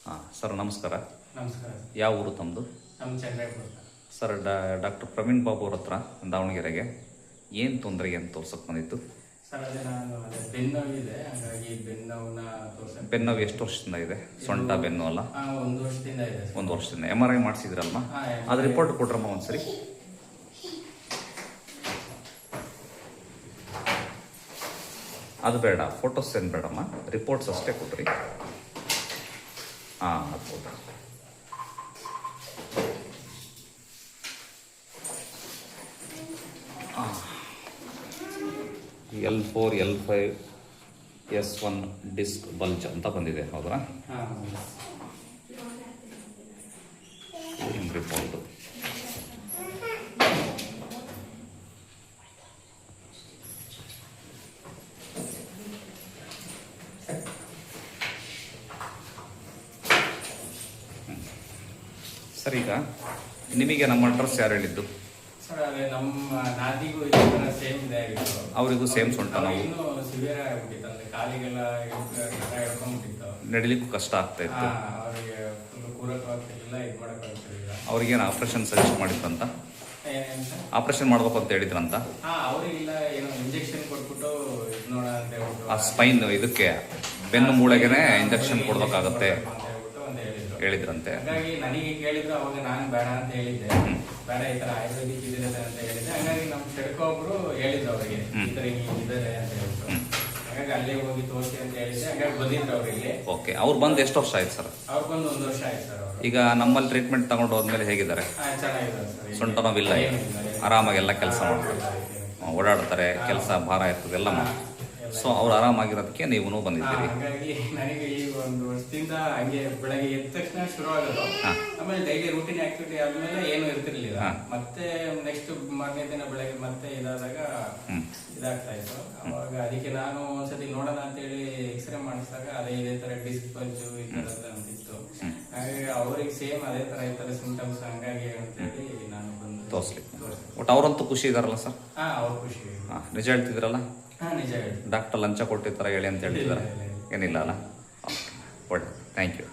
ಹಾಂ ಸರ್ ನಮಸ್ಕಾರ. ನಮಸ್ಕಾರ. ಯಾವ ಊರು ತಮ್ಮದು? ನಮ್ಮ ಚಂದ್ರಾಪುರ ಸರ್. ಡಾಕ್ಟರ್ ಪ್ರವೀಣ್ ಬಾಬು ಅವ್ರ ಹತ್ರ ದಾವಣಗೆರೆಗೆ ಏನು ತೊಂದರೆಗೆ ಅಂತ ತೋರ್ಸಕ್ಕೆ ಬಂದಿತ್ತು ಸರ್. ಅದೇ ಬೆನ್ನೋವಿದೆ, ಹಾಗಾಗಿ ಬೆನ್ನೋವನ್ನ ತೋರ್ಸಕ್ಕೆ. ಬೆನ್ನೋವು ಎಷ್ಟು ವರ್ಷದಿಂದ ಇದೆ? ಸೊಂಟ ಬೆನ್ನು ಅಲ್ಲ? ಒಂದು ವರ್ಷದಿಂದ ಇದೆ. ಒಂದು ವರ್ಷದಿಂದ MRI ಮಾಡಿಸಿದ್ರಲ್ಮ? ಅದು ರಿಪೋರ್ಟ್ ಕೊಟ್ರಮ್ಮ ಒಂದ್ಸರಿ. ಅದು ಬೇಡ, ಫೋಟೋಸ್ ಏನು ಬೇಡಮ್ಮ, ರಿಪೋರ್ಟ್ಸ್ ಅಷ್ಟೇ ಕೊಟ್ರಿ. ಹಾಂ ಅದು ಕೊಟ್ರಿ. L4 L5 S1 disc bulge ಅಂತ ಬಂದಿದೆ, ಹೌದಾ? Report sir. ಈಗ ನಿಮಗೆ ನಮ್ಮ ಅಡ್ರೆಸ್ ಯಾರು ಹೇಳಿದ್ದು? ಸರ್ ಅದೇ ನಮ್ಮ ನಾದಿಗೂ ಇದೇ ಥರ ಸೇಮ್ ಇದೆ ಆಗಿತ್ತು. ಅವರಿಗೂ ಸೇಮ್ ಸೊಂಟ ನೋವು, ಇನ್ನೂ ಸಿವಿಯರ್ ಆಗಿಬಿಟ್ಟಿತ್ತು. ಅಂದರೆ ಕಾಲಿಗೆಲ್ಲ ಎಳ್ಕೊಂಡ್ಬಿಟ್ಟಿತ್ತು, ನಡಿಲಿಕ್ಕೂ ಕಷ್ಟ ಆಗ್ತಾ ಇತ್ತು. ಅವರಿಗೆ ಫುಲ್ ಕೂರಕ್ಕೂ ಆಗ್ತಿರ್ಲಿಲ್ಲ, ಇದು ಮಾಡೋಕ್ಕಾಗ್ತಿರ್ಲಿಲ್ಲ. ಅವ್ರಿಗೇನು ಆಪ್ರೇಷನ್ ಸಜೆಸ್ಟ್ ಮಾಡಿದ್ರಂತ? ಆಪ್ರೇಷನ್ ಮಾಡ್ಬೇಕು ಅಂತ ಹೇಳಿದ್ರಂತ? ಅವರಿಗೆಲ್ಲ ಏನೋ ಇಂಜೆಕ್ಷನ್ ಕೊಟ್ಬಿಟ್ಟು ಇದು ನೋಡ ಅಂತ ಹೇಳ್ಬಿಟ್ಟು, ಆ ಸ್ಪೈನ್ ಇದಕ್ಕೆ ಬೆನ್ನು ಮೂಳೆಗೆನೆ ಇಂಜೆಕ್ಷನ್ ಕೊಡ್ಬೇಕಾಗತ್ತೆ ಹೇಳಿದ್ರಂತೆ. ಹಾಗಾಗಿ ನನಗೆ ಕೇಳಿದ್ರು, ಅವಾಗ ನಾನು ಬೇಡ ಅಂತ ಹೇಳಿದ್ದೆ. ಬೇಡ, ಈ ತರ ಆಯುರ್ವೇದಿಕ್ ಇದೆ ಅಂತ ಹೇಳಿದ್ದೆ. ಹಾಗಾಗಿ ನಮ್ಮ ಚೆಡ್ಕೊ ಒಬ್ರು ಹೇಳಿದ್ರು ಅವರಿಗೆ, ಈ ತರ ಇದ್ದಾರೆ ಅಂತ ಹೇಳ್ಬಿಟ್ಟು. ಹಾಗಾಗಿ ಅಲ್ಲೇ ಹೋಗಿ ತೋರಿಸಿ ಅಂತ ಹೇಳಿದ್ದೆ. ಹಾಗಾಗಿ ಬಂದಿದ್ರು ಅವರಿಗೆ. ಓಕೆ. ಅವ್ರು ಬಂದು ಎಷ್ಟು ವರ್ಷ ಆಯ್ತು ಸರ್? ಅವ್ರು ಬಂದು 1 ವರ್ಷ ಆಯ್ತು ಸರ್. ಅವರು ಈಗ ನಮ್ಮಲ್ಲಿ ಟ್ರೀಟ್ಮೆಂಟ್ ತಗೊಂಡು ಹೋದ್ಮೇಲೆ ಹೇಗಿದ್ದಾರೆ? ಚೆನ್ನಾಗಿದ್ದಾರೆ ಸರ್. ಸೊಂಟ ನೋವಿಲ್ಲ, ಆರಾಮಾಗೆಲ್ಲ ಕೆಲಸ ಮಾಡ್ತಾರೆ, ಓಡಾಡ್ತಾರೆ, ಕೆಲಸ ಭಾರ ಇರ್ತದೆ ಎಲ್ಲ ಮಾಡ್ತಾರೆ. ಸೊ ಅವ್ರು ಆರಾಮಾಗಿರೋದಕ್ಕೆ ನೀವು ಬಂದಿದ್ದೀರಿ. ಹಾಗಾಗಿ ನನಗೆ ಈ 1 ವರ್ಷದಿಂದ ಹಂಗೆ ಬೆಳಗ್ಗೆ ಎದ್ದ ತಕ್ಷಣ ಶುರು ಆಗೋದು. ಆಮೇಲೆ ಡೈಲಿ ರೂಟೀನ್ ಆಕ್ಟಿವಿಟಿ ಆದ್ಮೇಲೆ ಏನು ಇರ್ತಿರ್ಲಿಲ್ಲ. ಮತ್ತೆ ನೆಕ್ಸ್ಟ್ ಮಾರನೇ ದಿನ ಬೆಳಗ್ಗೆ ಮತ್ತೆ ಇದಾದಾಗ ಇದಾಗ್ತಾ ಇತ್ತು. ಅವಾಗ ಅದಕ್ಕೆ ನಾನು ಒಂದ್ಸತಿ ನೋಡೋಣ ಅಂತ ಹೇಳಿ ಎಕ್ಸ್ರೇ ಮಾಡಿಸಿದಾಗ ಇದೇ ತರ ಡಿಸ್ಕ್ ಪಂಚು ಈ ತರ ಅಂತಿತ್ತು. ಹಾಗಾಗಿ ಅವ್ರಿಗೆ ಸೇಮ್ ಅದೇ ತರ ಈ ತರ ಸಿಂಟಮ್ಸ್ ಹಂಗಾಗಿ ಅಂತ ಹೇಳಿ ನಾನು ಬಂದು ತೋರಿಸ್ಲಿಕ್ಕೆ. ಒಟ್ಟು ಅವರಂತೂ ಖುಷಿ ಇದಾರಲ್ಲ ಸರ್? ಅವ್ರು ಖುಷಿ. ನಿಜ ಹೇಳ್ತಿದ್ರಲ್ಲ? ನಿಜ ಹೇಳ್ತೀನಿ. ಡಾಕ್ಟರ್ ಲಂಚ ಕೊಟ್ಟಿರ್ತಾರೆ ಹೇಳಿ ಅಂತ ಹೇಳ್ತಿದ್ದಾರೆ? ಏನಿಲ್ಲ ಅಲ್ಲ? ಒಳ್ಳೆ, ಥ್ಯಾಂಕ್ ಯು.